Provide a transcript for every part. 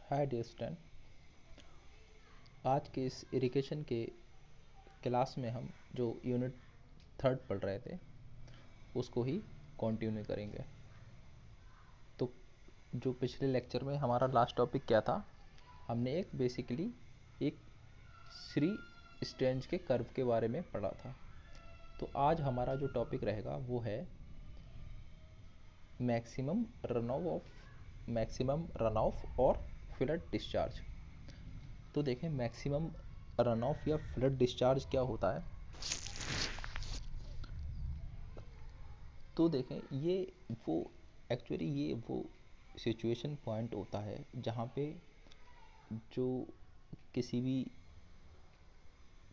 Hi dear student, आज के इस इरिगेशन के क्लास में हम जो यूनिट थर्ड पढ़ रहे थे उसको ही कंटिन्यू करेंगे। तो जो पिछले लेक्चर में हमारा लास्ट टॉपिक क्या था, हमने एक बेसिकली एक श्री स्ट्रेंज के कर्व के बारे में पढ़ा था। तो आज हमारा जो टॉपिक रहेगा वो है मैक्सिमम रन ऑफ और फ्लड डिस्चार्ज। तो देखें मैक्सिमम रन ऑफ या फ्लड डिस्चार्ज क्या होता है। तो देखें ये वो सिचुएशन पॉइंट होता है जहाँ पे जो किसी भी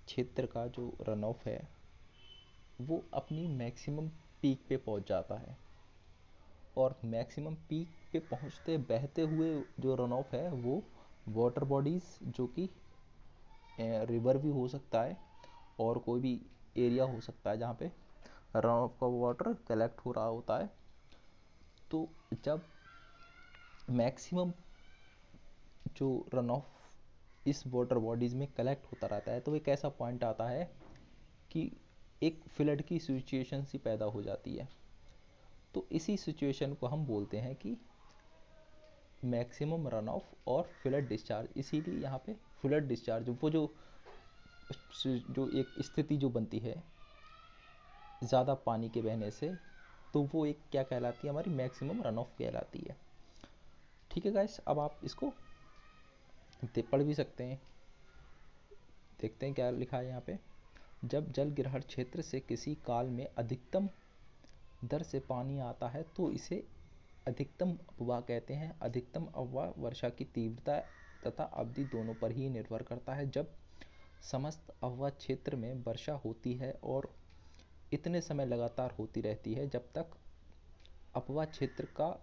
क्षेत्र का जो रन ऑफ है वो अपनी मैक्सिमम पीक पे पहुँच जाता है, और मैक्सिमम पीक पे पहुँचते बहते हुए जो रन ऑफ है वो वाटर बॉडीज़, जो कि रिवर भी हो सकता है और कोई भी एरिया हो सकता है जहाँ पे रन ऑफ का वाटर कलेक्ट हो रहा होता है। तो जब मैक्सिमम जो रन ऑफ इस वाटर बॉडीज़ में कलेक्ट होता रहता है तो एक ऐसा पॉइंट आता है कि एक फ्लड की सिचुएशन सी पैदा हो जाती है। तो इसी सिचुएशन को हम बोलते हैं कि मैक्सिमम रन ऑफ और फ्लड डिस्चार्ज। इसीलिए यहाँ पे फ्लड डिस्चार्ज वो जो एक स्थिति जो बनती है ज़्यादा पानी के बहने से, तो वो एक क्या कहलाती है, हमारी मैक्सिमम रन ऑफ कहलाती है। ठीक है गाइस, अब आप इसको पढ़ भी सकते हैं। देखते हैं क्या लिखा है यहाँ पे। जब जल ग्रहण क्षेत्र से किसी काल में अधिकतम दर से पानी आता है तो इसे अधिकतम अपवाह कहते हैं। अधिकतम अपवाह वर्षा की तीव्रता तथा अवधि दोनों पर ही निर्भर करता है। जब समस्त अपवाह क्षेत्र में वर्षा होती है और इतने समय लगातार होती रहती है जब तक अपवाह क्षेत्र का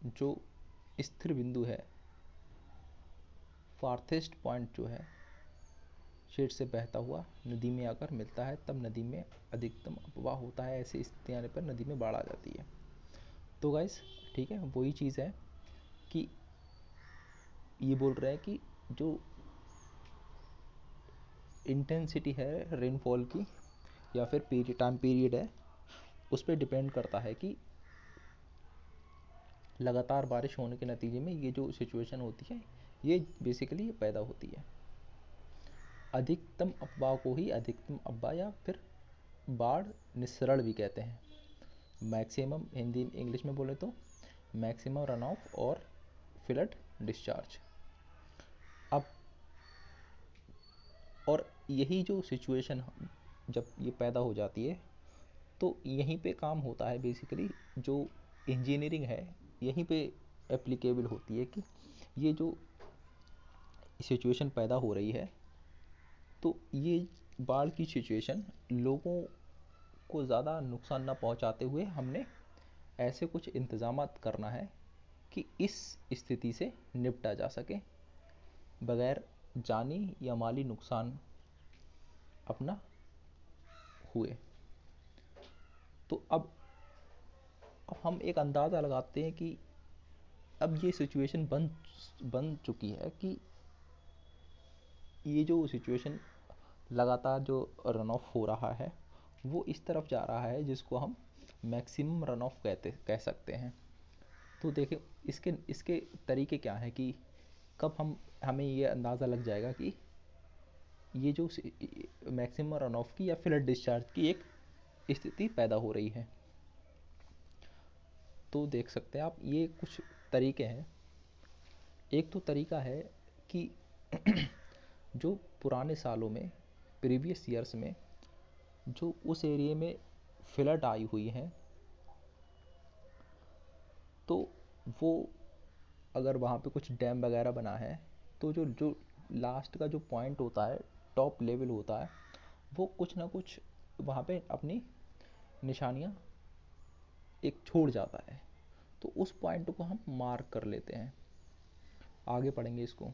जो स्थिर बिंदु है, फार्थेस्ट पॉइंट जो है, शेड से बहता हुआ नदी में आकर मिलता है, तब नदी में अधिकतम अपवाह होता है। ऐसी स्थिति आने पर नदी में बाढ़ आ जाती है। तो गाइस ठीक है, वही चीज़ है कि ये बोल रहे हैं कि जो इंटेंसिटी है रेनफॉल की या फिर टाइम पीरियड है, उस पर डिपेंड करता है कि लगातार बारिश होने के नतीजे में ये जो सिचुएशन होती है ये बेसिकली पैदा होती है। अधिकतम अपवाह को ही अधिकतम अपवाह या फिर बाढ़ निस्सरण भी कहते हैं। मैक्सिमम हिंदी इंग्लिश में बोले तो मैक्सिमम रन ऑफ और फ्लड डिस्चार्ज। अब और यही जो सिचुएशन जब ये पैदा हो जाती है तो यहीं पे काम होता है बेसिकली, जो इंजीनियरिंग है यहीं पे एप्लीकेबल होती है कि ये जो सिचुएशन पैदा हो रही है तो ये बाढ़ की सिचुएशन लोगों को ज़्यादा नुकसान ना पहुंचाते हुए हमने ऐसे कुछ इंतज़ामात करना है कि इस स्थिति से निपटा जा सके बगैर जानी या माली नुकसान अपना हुए। तो अब हम एक अंदाज़ा लगाते हैं कि अब ये सिचुएशन बन चुकी है कि ये जो सिचुएशन लगातार जो रन ऑफ हो रहा है वो इस तरफ जा रहा है जिसको हम मैक्सिमम रन ऑफ कह सकते हैं। तो देखिए इसके इसके तरीके क्या हैं कि कब हमें ये अंदाज़ा लग जाएगा कि ये जो मैक्सिमम रन ऑफ की या फ्लड डिस्चार्ज की एक स्थिति पैदा हो रही है। तो देख सकते हैं आप, ये कुछ तरीके हैं। एक तो तरीका है कि जो पुराने सालों में, प्रीवियस ईयर्स में जो उस एरिया में फ्लड आई हुई हैं, तो वो अगर वहाँ पे कुछ डैम वगैरह बना है तो जो जो लास्ट का जो पॉइंट होता है, टॉप लेवल होता है, वो कुछ ना कुछ वहाँ पे अपनी निशानियाँ एक छोड़ जाता है। तो उस पॉइंट को हम मार्क कर लेते हैं। आगे पढ़ेंगे इसको।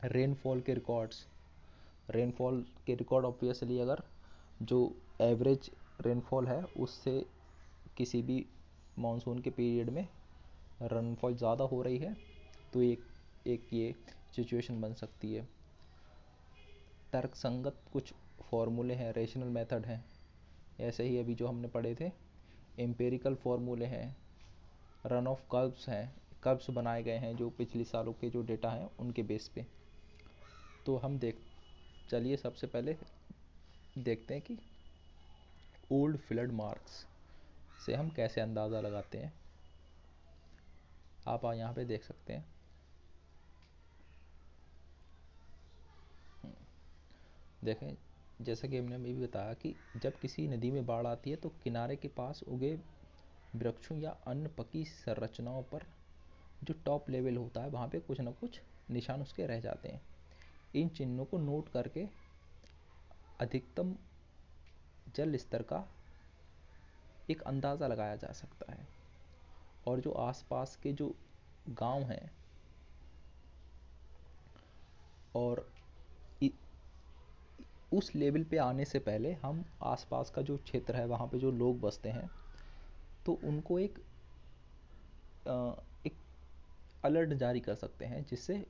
रेनफॉल के रिकॉर्ड्स, रेनफॉल के रिकॉर्ड ऑब्वियसली अगर जो एवरेज रेनफॉल है उससे किसी भी मानसून के पीरियड में रनफॉल ज़्यादा हो रही है तो एक एक ये सिचुएशन बन सकती है। तर्कसंगत कुछ फॉर्मूले हैं, रेशनल मेथड हैं, ऐसे ही अभी जो हमने पढ़े थे एम्पेरिकल फॉर्मूले हैं, रन ऑफ कर्व्स हैं, कर्व्स बनाए गए हैं जो पिछले सालों के जो डेटा हैं उनके बेस पे। तो हम चलिए सबसे पहले देखते हैं कि ओल्ड फ्लड मार्क्स से हम कैसे अंदाज़ा लगाते हैं। आप यहाँ पे देख सकते हैं, देखें जैसा कि हमने अभी बताया कि जब किसी नदी में बाढ़ आती है तो किनारे के पास उगे वृक्षों या अन्य पकी संरचनाओं पर जो टॉप लेवल होता है वहाँ पे कुछ ना कुछ निशान उसके रह जाते हैं। इन चिन्हों को नोट करके अधिकतम जल स्तर का एक अंदाज़ा लगाया जा सकता है, और जो आसपास के जो गांव हैं और उस लेवल पे आने से पहले हम आसपास का जो क्षेत्र है वहाँ पे जो लोग बसते हैं तो उनको एक अलर्ट जारी कर सकते हैं, जिससे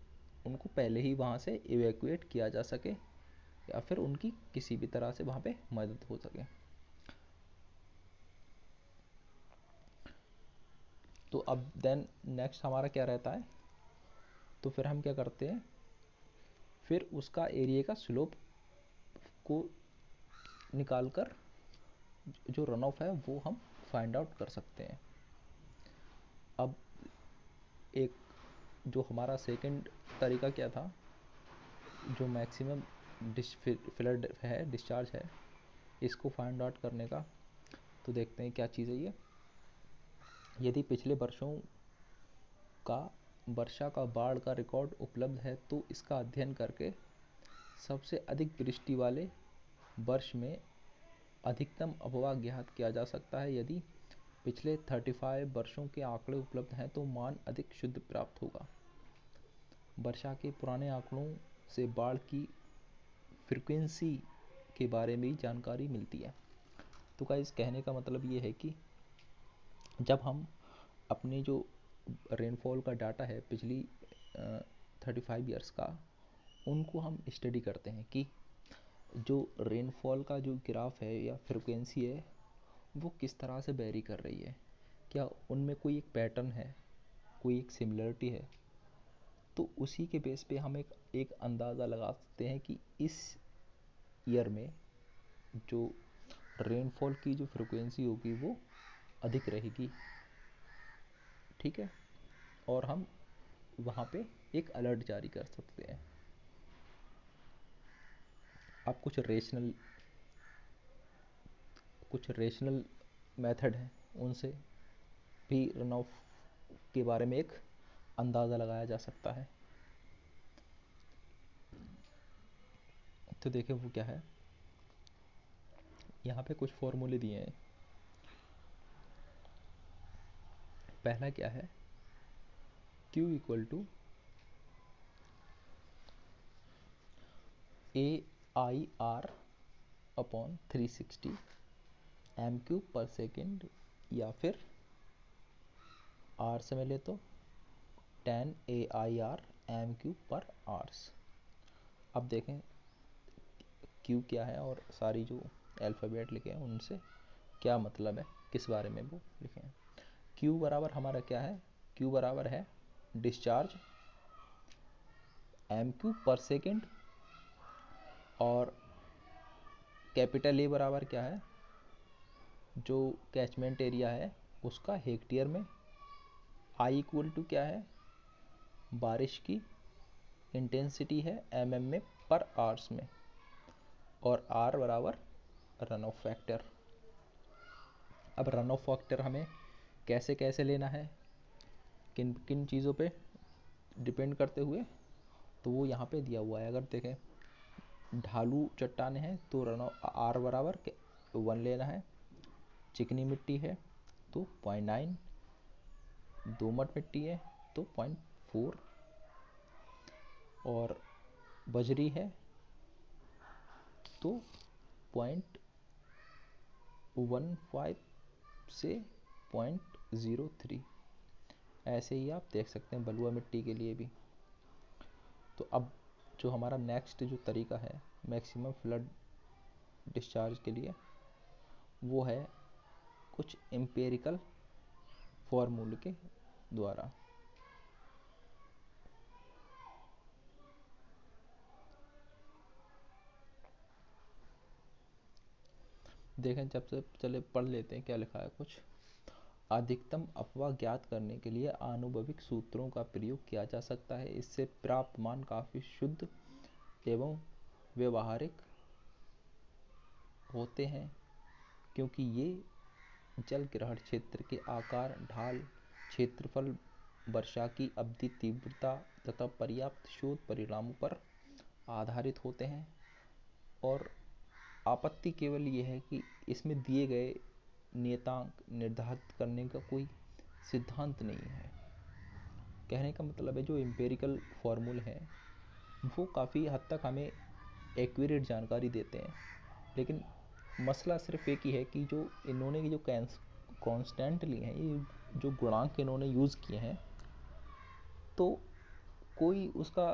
उनको पहले ही वहाँ से इवैक्यूएट किया जा सके या फिर उनकी किसी भी तरह से वहाँ पे मदद हो सके। तो अब देन नेक्स्ट हमारा क्या रहता है, तो फिर हम क्या करते हैं, फिर उसका एरिया का स्लोप को निकाल कर जो रन ऑफ है वो हम फाइंड आउट कर सकते हैं। अब एक जो हमारा सेकंड तरीका क्या था, जो मैक्सिमम फ्लड है, डिस्चार्ज है, इसको फाइंड आउट करने का, तो देखते हैं क्या चीज़ है ये। यदि पिछले वर्षों का वर्षा का बाढ़ का रिकॉर्ड उपलब्ध है तो इसका अध्ययन करके सबसे अधिक वृष्टि वाले वर्ष में अधिकतम अपवाह ज्ञात किया जा सकता है। यदि पिछले 35 वर्षों के आंकड़े उपलब्ध हैं तो मान अधिक शुद्ध प्राप्त होगा। वर्षा के पुराने आंकड़ों से बाढ़ की फ्रीक्वेंसी के बारे में जानकारी मिलती है। तो गाइस कहने का मतलब ये है कि जब हम अपने जो रेनफॉल का डाटा है पिछली 35 ईयर्स का, उनको हम स्टडी करते हैं कि जो रेनफॉल का जो ग्राफ है या फ्रीक्वेंसी है वो किस तरह से वेरी कर रही है, क्या उनमें कोई एक पैटर्न है, कोई एक सिमिलरिटी है, तो उसी के बेस पे हम एक अंदाज़ा लगा सकते हैं कि इस ईयर में जो रेनफॉल की जो फ्रीक्वेंसी होगी वो अधिक रहेगी। ठीक है, और हम वहाँ पे एक अलर्ट जारी कर सकते हैं। अब कुछ रेशनल मेथड हैं, उनसे भी रन ऑफ के बारे में एक अंदाज़ा लगाया जा सकता है। तो देखिए वो क्या है, यहाँ पे कुछ फॉर्मूले दिए हैं। पहला क्या है, Q equal to AIR upon 360 M cube per second, या फिर R से मैं ले तो 10 AIR M cube per hours. अब देखें Q क्या है और सारी जो अल्फ़ाबेट लिखे हैं उनसे क्या मतलब है, किस बारे में वो लिखे हैं। Q बराबर हमारा क्या है, Q बराबर है discharge M cube per second, और कैपिटल A बराबर क्या है, जो कैचमेंट एरिया है उसका हेक्टेयर में। I इक्वल टू क्या है, बारिश की इंटेंसिटी है mm में पर आवर्स में, और R बराबर रन ऑफ फैक्टर। अब रन ऑफ फैक्टर हमें कैसे कैसे लेना है, किन किन चीज़ों पे डिपेंड करते हुए, तो वो यहाँ पे दिया हुआ है। अगर देखें ढालू चट्टाने हैं तो रन ऑफ R बराबर 1 लेना है, चिकनी मिट्टी है तो 0.9, दोमट मिट्टी है तो 0.4, और बजरी है तो 0.15 से 0.03, ऐसे ही आप देख सकते हैं बलुआ मिट्टी के लिए भी। तो अब जो हमारा नेक्स्ट जो तरीका है मैक्सिमम फ्लड डिस्चार्ज के लिए, वो है कुछ एम्पिरिकल फॉर्मूले के द्वारा। देखें, जब से चले पढ़ लेते हैं क्या लिखा है कुछ। अधिकतम अपवाह ज्ञात करने के लिए आनुभविक सूत्रों का प्रयोग किया जा सकता है। इससे प्राप्त मान काफी शुद्ध एवं व्यवहारिक होते हैं, क्योंकि ये जल ग्रहण क्षेत्र के आकार, ढाल, क्षेत्रफल, वर्षा की अवधि, तीव्रता तथा पर्याप्त शोध परिणामों पर आधारित होते हैं। और आपत्ति केवल ये है कि इसमें दिए गए नियतांक निर्धारित करने का कोई सिद्धांत नहीं है। कहने का मतलब है जो एम्पिरिकल फॉर्मूले हैं वो काफ़ी हद तक हमें एक्यूरेट जानकारी देते हैं, लेकिन मसला सिर्फ एक ही है कि जो इन्होंने जो कांस्टेंट लिए हैं, ये जो गुणांक इन्होंने यूज़ किए हैं, तो कोई उसका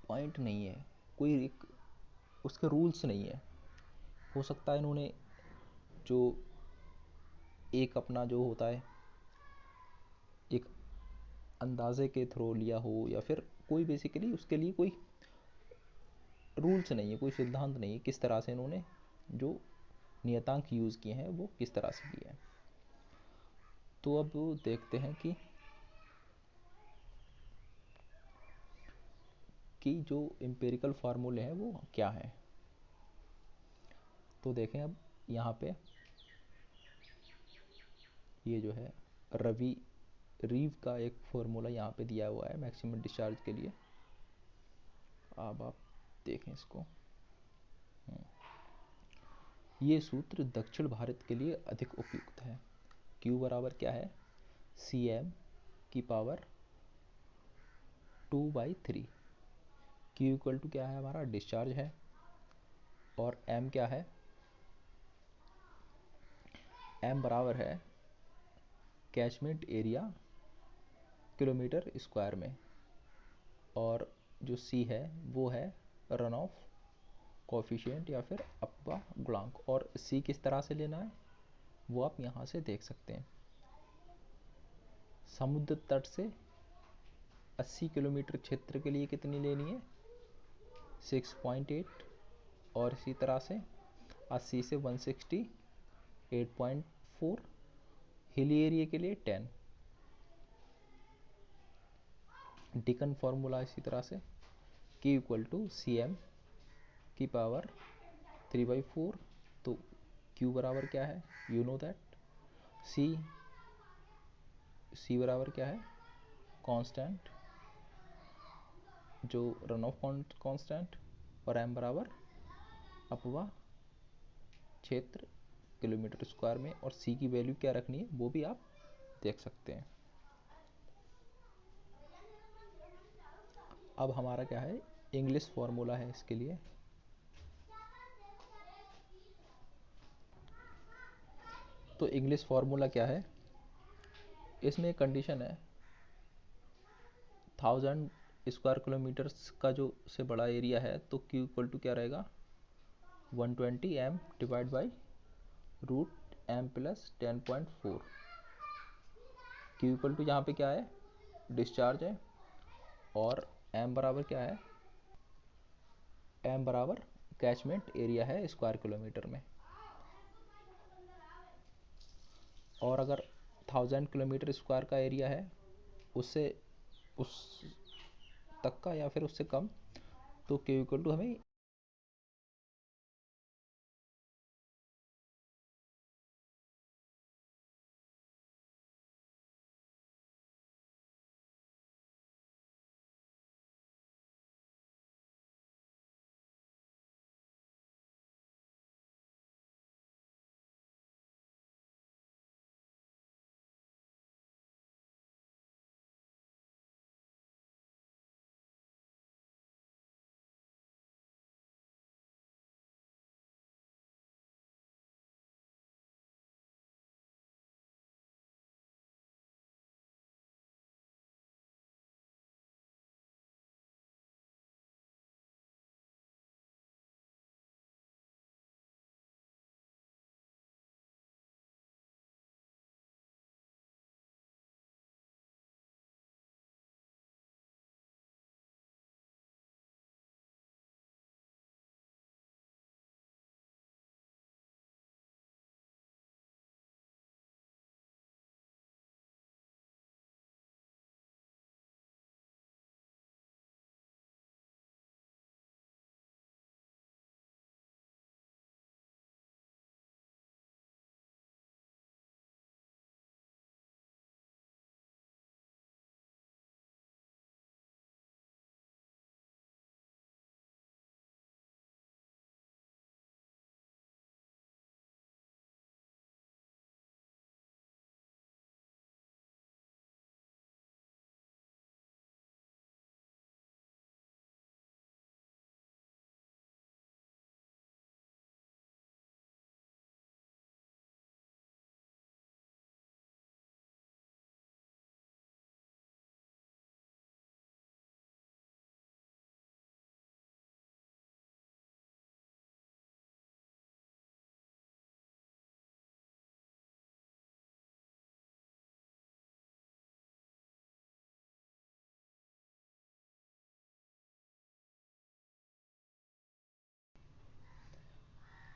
पॉइंट नहीं है, कोई एक उसके रूल्स नहीं है। हो सकता है इन्होंने जो एक अपना जो होता है एक अंदाजे के थ्रू लिया हो, या फिर कोई बेसिकली उसके लिए कोई रूल्स नहीं है, कोई सिद्धांत नहीं है किस तरह से इन्होंने जो नियतांक यूज़ किए हैं वो किस तरह से किए हैं। तो अब देखते हैं कि जो एम्पिरिकल फार्मूले हैं वो क्या है। तो देखें अब यहाँ पे ये जो है रीव का एक फॉर्मूला यहाँ पे दिया हुआ है मैक्सिमम डिस्चार्ज के लिए। अब आप देखें इसको। ये सूत्र दक्षिण भारत के लिए अधिक उपयुक्त है। Q बराबर क्या है, Cm की पावर 2/3। Q इक्वल टू क्या है, हमारा डिस्चार्ज है, और M क्या है, M बराबर है कैचमेंट एरिया किलोमीटर स्क्वायर में, और जो C है वो है रन ऑफ कोफिशिएंट या फिर अपवाह गुणांक। और C किस तरह से लेना है वो आप यहाँ से देख सकते हैं। समुद्र तट से 80 किलोमीटर क्षेत्र के लिए कितनी लेनी है, 6.8, और इसी तरह से 80 से 160 8.4, हिली एरिया के लिए 10। डिकन फॉर्मूला इसी तरह से Q इक्वल टू Cm की पावर 3/4। तो Q बराबर क्या है, यू नो दैट, C बराबर क्या है, कांस्टेंट, जो रन ऑफ कांस्टेंट, और M बराबर अपवाह क्षेत्र किलोमीटर स्क्वायर में, और C की वैल्यू क्या रखनी है वो भी आप देख सकते हैं। अब हमारा क्या है, इंग्लिश फॉर्मूला है इसके लिए। तो इंग्लिश फार्मूला क्या है, इसमें एक कंडीशन है 1000 स्क्वायर किलोमीटर्स का जो से बड़ा एरिया है, तो Q इक्वल टू क्या रहेगा, 120 M divide by root M plus 10.4। Q equal to यहाँ पे क्या है, डिस्चार्ज है, और M बराबर क्या है, M बराबर कैचमेंट एरिया है स्क्वायर किलोमीटर में। और अगर 1000 किलोमीटर स्क्वायर का एरिया है, उससे उस तक का या फिर उससे कम, तो Q इक्वल टू हमें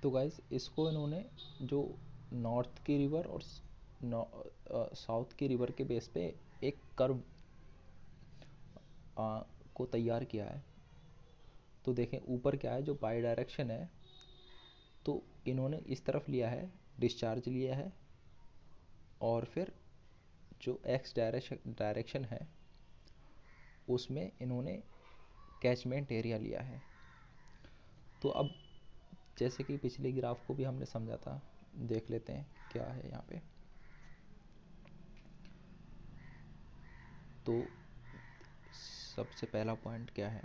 तो गाइस इसको इन्होंने जो नॉर्थ की रिवर और साउथ की रिवर के बेस पे एक कर्व को तैयार किया है। तो देखें ऊपर क्या है, जो बाई डायरेक्शन है, तो इन्होंने इस तरफ लिया है, डिस्चार्ज लिया है, और फिर जो एक्स डायरेक्शन है उसमें इन्होंने कैचमेंट एरिया लिया है। तो अब जैसे कि पिछले ग्राफ को भी हमने समझा था, देख लेते हैं क्या है यहाँ पे। तो सबसे पहला पॉइंट क्या है,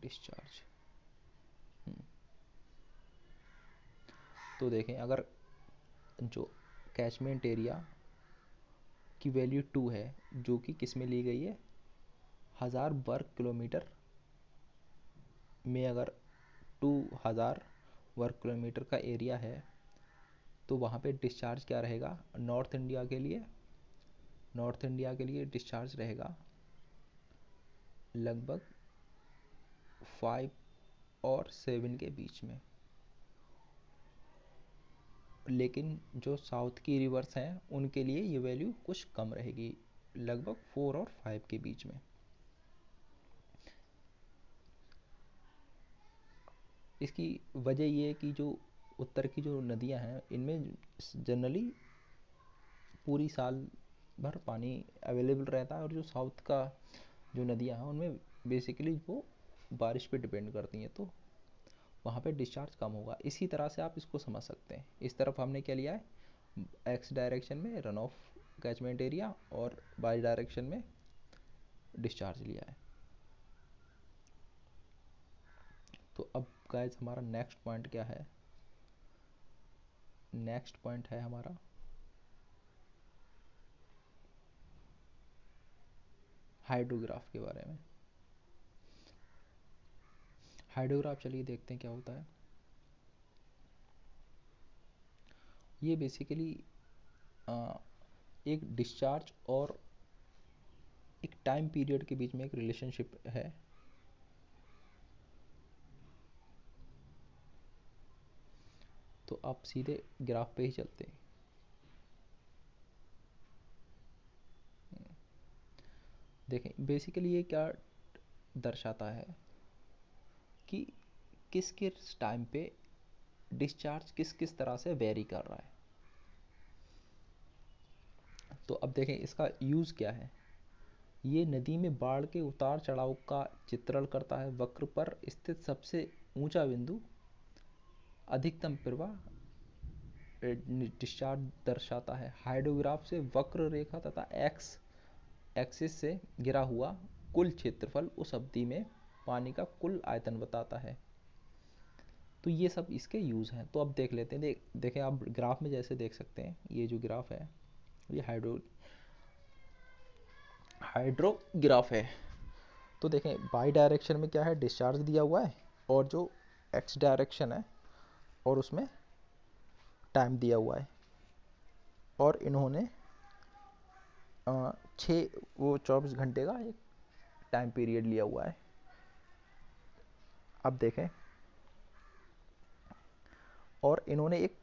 डिस्चार्ज। तो देखें अगर जो कैचमेंट एरिया की वैल्यू 2 है, जो कि किस में ली गई है, 1000 वर्ग किलोमीटर में, अगर 2000 वर्ग किलोमीटर का एरिया है, तो वहाँ पे डिस्चार्ज क्या रहेगा, नॉर्थ इंडिया के लिए डिस्चार्ज रहेगा लगभग 5 और 7 के बीच में। लेकिन जो साउथ की रिवर्स हैं उनके लिए ये वैल्यू कुछ कम रहेगी, लगभग 4 और 5 के बीच में। इसकी वजह ये है कि जो उत्तर की जो नदियां हैं इनमें जनरली पूरी साल भर पानी अवेलेबल रहता है, और जो साउथ का जो नदियां हैं उनमें बेसिकली वो बारिश पे डिपेंड करती हैं, तो वहाँ पे डिस्चार्ज कम होगा। इसी तरह से आप इसको समझ सकते हैं। इस तरफ हमने क्या लिया है, एक्स डायरेक्शन में रन ऑफ कैचमेंट एरिया, और वाई डायरेक्शन में डिस्चार्ज लिया है। तो अब गाइस हमारा नेक्स्ट पॉइंट क्या है, नेक्स्ट पॉइंट है हमारा हाइड्रोग्राफ के बारे में। हाइड्रोग्राफ चलिए देखते हैं क्या होता है। ये बेसिकली एक डिस्चार्ज और एक टाइम पीरियड के बीच में एक रिलेशनशिप है। तो आप सीधे ग्राफ पे ही चलते हैं। देखें बेसिकली ये क्या दर्शाता है कि किस किस टाइम पे डिस्चार्ज किस किस तरह से वेरी कर रहा है। तो अब देखें इसका यूज़ क्या है। ये नदी में बाढ़ के उतार चढ़ाव का चित्रण करता है। वक्र पर स्थित सबसे ऊंचा बिंदु अधिकतम प्रवाह डिस्चार्ज दर्शाता है। हाइड्रोग्राफ से वक्र रेखा तथा एक्स एक्सिस से घिरा हुआ कुल क्षेत्रफल उस अवधि में पानी का कुल आयतन बताता है। तो ये सब इसके यूज़ हैं। तो अब देख लेते हैं। देखें आप ग्राफ में जैसे देख सकते हैं, ये जो ग्राफ है ये हाइड्रोग्राफ है। तो देखें बाई डायरेक्शन में क्या है, डिस्चार्ज दिया हुआ है, और जो एक्स डायरेक्शन है और उसमें टाइम दिया हुआ है, और इन्होंने 24 घंटे का एक टाइम पीरियड लिया हुआ है। अब देखें, और इन्होंने एक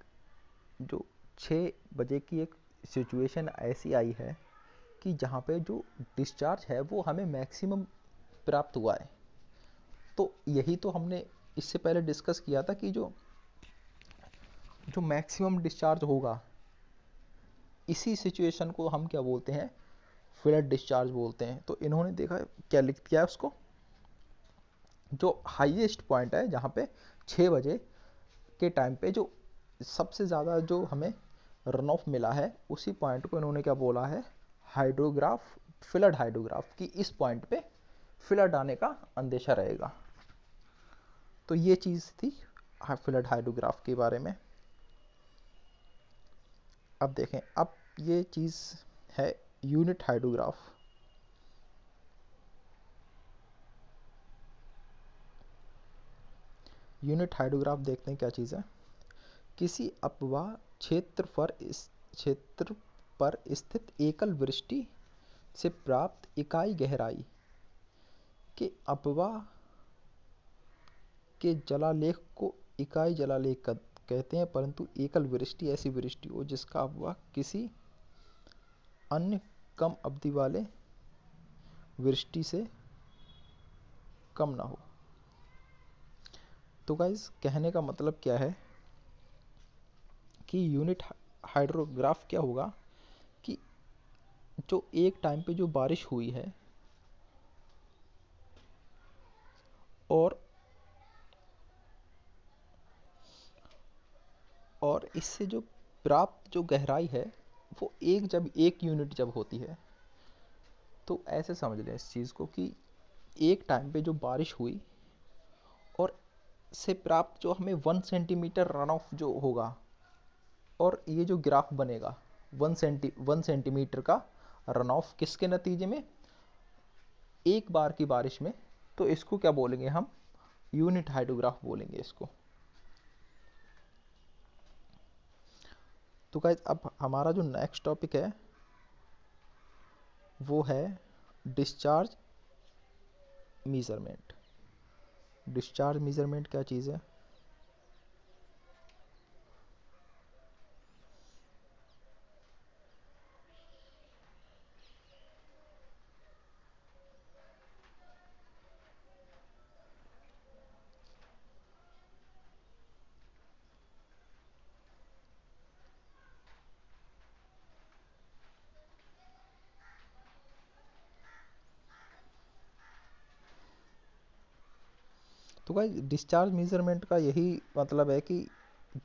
जो 6 बजे की एक सिचुएशन ऐसी आई है कि जहाँ पे जो डिस्चार्ज है वो हमें मैक्सिमम प्राप्त हुआ है। तो यही तो हमने इससे पहले डिस्कस किया था कि जो मैक्सिमम डिस्चार्ज होगा, इसी सिचुएशन को हम क्या बोलते हैं, फ्लड डिस्चार्ज बोलते हैं। तो इन्होंने देखा क्या लिख दिया है उसको, जो हाईएस्ट पॉइंट है जहाँ पे 6 बजे के टाइम पे जो सबसे ज़्यादा जो हमें रन ऑफ मिला है, उसी पॉइंट को इन्होंने क्या बोला है, हाइड्रोग्राफ, फ्लड हाइड्रोग्राफ, की इस पॉइंट पे फ्लड आने का अंदेशा रहेगा। तो ये चीज़ थी फ्लड हाइड्रोग्राफ के बारे में। अब देखें, अब ये चीज़ है यूनिट हाइड्रोग्राफ। यूनिट हाइड्रोग्राफ देखते हैं क्या चीज़ है। किसी अपवाह क्षेत्र पर स्थित एकल वृष्टि से प्राप्त इकाई गहराई के अपवाह के जलालेख को इकाई जलालेख कहते हैं, परंतु एकल वृष्टि ऐसी वृष्टि हो जिसका अफवाह किसी अन्य कम अवधि वाले वृष्टि से कम ना हो। तो गाइस कहने का मतलब क्या है कि यूनिट हाइड्रोग्राफ क्या होगा कि जो एक टाइम पे जो बारिश हुई है और इससे जो प्राप्त जो गहराई है वो एक यूनिट जब होती है, तो ऐसे समझ लें इस चीज़ को कि एक टाइम पे जो बारिश हुई और से प्राप्त जो हमें 1 सेंटीमीटर रन ऑफ जो होगा, और ये जो ग्राफ बनेगा 1 सेंटीमीटर का रन ऑफ किसके नतीजे में, एक बार की बारिश में, तो इसको क्या बोलेंगे हम, यूनिट हाइड्रोग्राफ बोलेंगे इसको। तो गाइस अब हमारा जो नेक्स्ट टॉपिक है वो है डिस्चार्ज मेजरमेंट। डिस्चार्ज मेजरमेंट क्या चीज़ है? तो गाइस डिस्चार्ज मेजरमेंट का यही मतलब है कि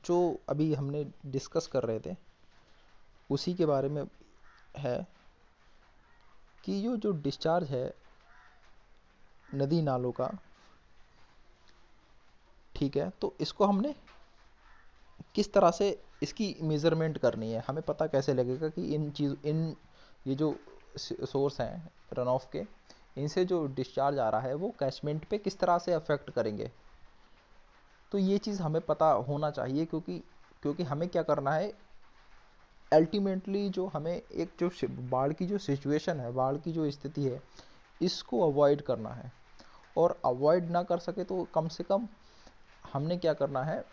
जो अभी हमने डिस्कस कर रहे थे उसी के बारे में है कि जो डिस्चार्ज है नदी नालों का, ठीक है, तो इसको हमने किस तरह से इसकी मेजरमेंट करनी है, हमें पता कैसे लगेगा कि इन ये जो सोर्स हैं रन ऑफ के, इनसे जो डिस्चार्ज आ रहा है वो कैचमेंट पे किस तरह से अफेक्ट करेंगे। तो ये चीज़ हमें पता होना चाहिए, क्योंकि हमें क्या करना है, अल्टीमेटली जो हमें एक जो बाढ़ की जो सिचुएशन है, बाढ़ की जो स्थिति है, इसको अवॉइड करना है। और अवॉइड ना कर सके तो कम से कम हमने क्या करना है,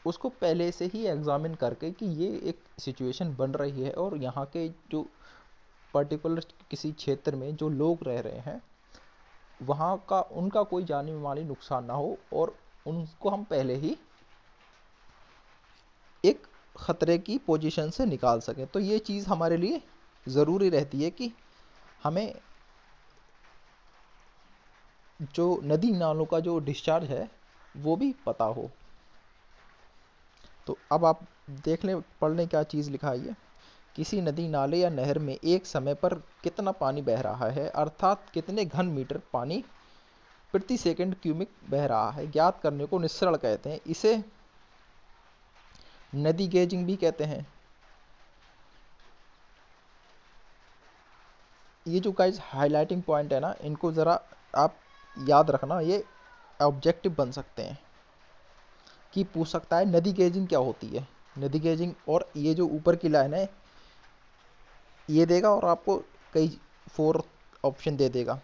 उसको पहले से ही एग्जामिन करके कि ये एक सिचुएशन बन रही है और यहाँ के जो पर्टिकुलर किसी क्षेत्र में जो लोग रह रहे हैं वहाँ का उनका कोई जानी माली नुकसान ना हो, और उनको हम पहले ही एक ख़तरे की पोजीशन से निकाल सकें। तो ये चीज़ हमारे लिए ज़रूरी रहती है कि हमें जो नदी नालों का जो डिस्चार्ज है वो भी पता हो। तो अब आप देख लें, पढ़ लें क्या चीज़ लिखा है। किसी नदी नाले या नहर में एक समय पर कितना पानी बह रहा है, अर्थात कितने घन मीटर पानी प्रति सेकंड क्यूबिक बह रहा है, ज्ञात करने को निस्सरण कहते हैं। इसे नदी गेजिंग भी कहते हैं। ये जो गाइस हाइलाइटिंग पॉइंट है ना, इनको ज़रा आप याद रखना, ये ऑब्जेक्टिव बन सकते हैं कि पूछ सकता है नदी गेजिंग क्या होती है। नदी गेजिंग, और ये जो ऊपर की लाइन है ये देगा और आपको कई 4 ऑप्शन दे देगा।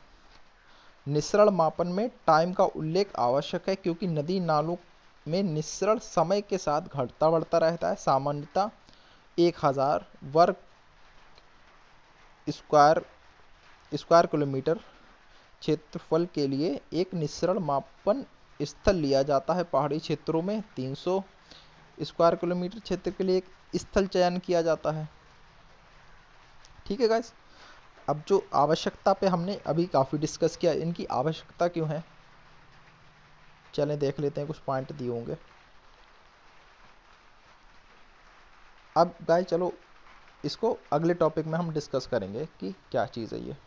निस्सरण मापन में टाइम का उल्लेख आवश्यक है क्योंकि नदी नालों में निस्सरण समय के साथ घटता बढ़ता रहता है। सामान्यतः 1000 वर्ग स्क्वायर किलोमीटर क्षेत्रफल के लिए एक निस्सरण मापन स्थल लिया जाता है। पहाड़ी क्षेत्रों में 300 स्क्वायर किलोमीटर क्षेत्र के लिए एक स्थल चयन किया जाता है। ठीक है गाइस, अब जो आवश्यकता पे हमने अभी काफ़ी डिस्कस किया, इनकी आवश्यकता क्यों है, चलें देख लेते हैं, कुछ पॉइंट दिए होंगे। अब गाइस चलो इसको अगले टॉपिक में हम डिस्कस करेंगे कि क्या चीज़ है ये।